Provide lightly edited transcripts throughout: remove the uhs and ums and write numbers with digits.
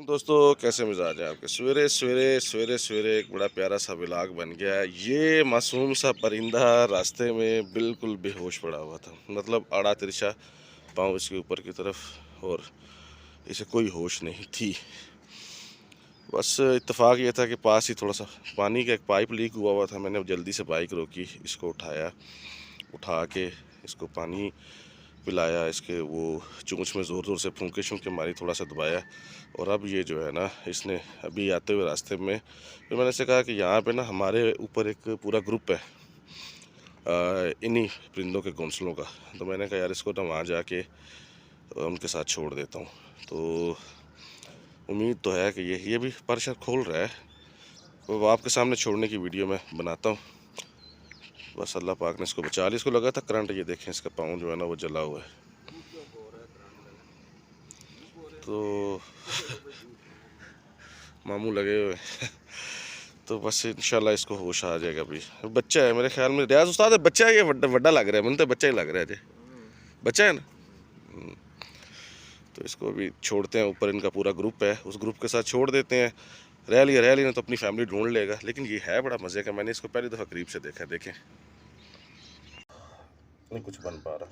दोस्तों, कैसे मिजाज है आपके। सवेरे सवेरे सवेरे सवेरे एक बड़ा प्यारा सा व्लॉग बन गया है। ये मासूम सा परिंदा रास्ते में बिल्कुल बेहोश पड़ा हुआ था, मतलब आड़ा तिरछा पाँव इसके ऊपर की तरफ, और इसे कोई होश नहीं थी। बस इत्तेफाक ये था कि पास ही थोड़ा सा पानी का एक पाइप लीक हुआ हुआ था। मैंने जल्दी से बाइक रोकी, इसको उठाया, उठा के इसको पानी पिलाया, इसके वो चोंच में ज़ोर ज़ोर से फूंके शूंके मारी, थोड़ा सा दबाया। और अब ये जो है ना, इसने अभी आते हुए रास्ते में फिर मैंने इसे कहा कि यहाँ पे ना हमारे ऊपर एक पूरा ग्रुप है इन्हीं परिंदों के घोंसलों का। तो मैंने कहा यार इसको ना वहाँ जाके उनके साथ छोड़ देता हूँ। तो उम्मीद तो है कि ये भी पर शायद खोल रहा है, वो आपके सामने छोड़ने की वीडियो मैं बनाता हूँ। बस अल्लाह पाक ने इसको बचा लिया। इसको लगा था करंट, ये देखें इसका पाँव जो है ना वो जला हुआ है। तो मामू लगे हुए तो बस इंशाल्लाह इसको होश आ जाएगा। अभी बच्चा है मेरे ख्याल में, रियाज उस्ताद है, बच्चा है, ये बड़ा लग रहा है, मुझे तो बच्चा ही लग रहा है जी, बच्चा है ना। तो इसको अभी छोड़ते हैं, ऊपर इनका पूरा ग्रुप है, उस ग्रुप के साथ छोड़ देते हैं। रह लिया तो अपनी फैमिली ढूंढ लेगा। लेकिन ये है बड़ा मज़े का, मैंने इसको पहली दफ़ा करीब से देखा। देखें नहीं कुछ बन पा रहा।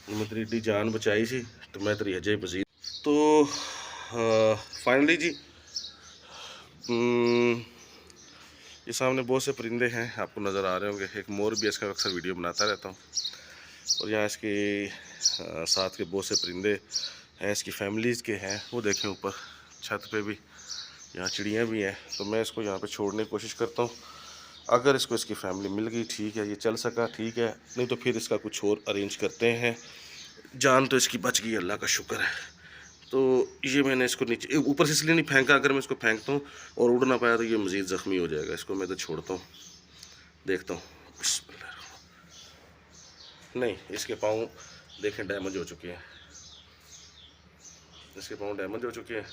मैं तेरी एड्डी जान बचाई सी तो मैं तेरी अजय मजीद। तो फाइनली जी, ये सामने बहुत से परिंदे हैं, आपको नज़र आ रहे होंगे। एक मोर भी इसका अक्सर वीडियो बनाता रहता हूँ। और यहाँ इसके साथ के बहुत से परिंदे हैं, इसकी फैमिलीज़ के हैं। वो देखें ऊपर छत पे भी यहाँ चिड़ियाँ भी हैं। तो मैं इसको यहाँ पे छोड़ने की कोशिश करता हूँ। अगर इसको इसकी फैमिली मिल गई ठीक है, ये चल सका ठीक है, नहीं तो फिर इसका कुछ और अरेंज करते हैं। जान तो इसकी बच गई, अल्लाह का शुक्र है। तो ये मैंने इसको नीचे ऊपर से इसलिए नहीं फेंका, अगर मैं इसको फेंकता हूँ और उड़ ना पाया तो ये मज़ीद ज़ख्मी हो जाएगा। इसको मैं तो छोड़ता हूँ, देखता हूँ। नहीं, इसके पाँव देखें डैमेज हो चुके हैं, इसके पाँव डैमेज हो चुके हैं।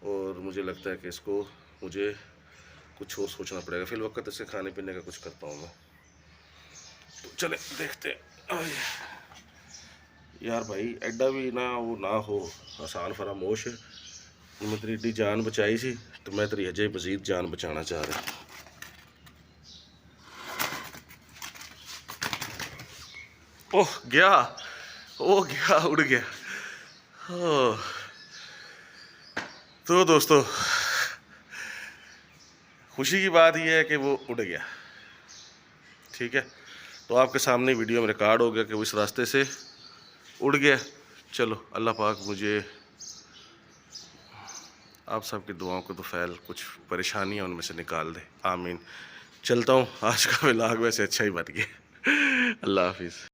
और मुझे लगता है कि इसको मुझे कुछ और सोचना पड़ेगा। फिर वक्त इसके खाने पीने का कुछ करता हूँ मैं। तो चले देखते हैं। यार भाई एडा भी ना वो ना हो, आसान फरामोश है। मैं तेरी एड्डी जान बचाई सी तो मैं तेरी अजय मजीद जान बचाना चाह रहा। ओह गया, ओ गया, उड़ गया। ओह। तो दोस्तों, खुशी की बात यह है कि वो उड़ गया, ठीक है। तो आपके सामने वीडियो में रिकॉर्ड हो गया कि वो इस रास्ते से उड़ गया। चलो अल्लाह पाक मुझे आप सबकी दुआओं को तो फैल कुछ परेशानियां उनमें से निकाल दे, आमीन। चलता हूँ, आज का व्लॉग वैसे अच्छा ही बन गया। अल्लाह हाफिज़।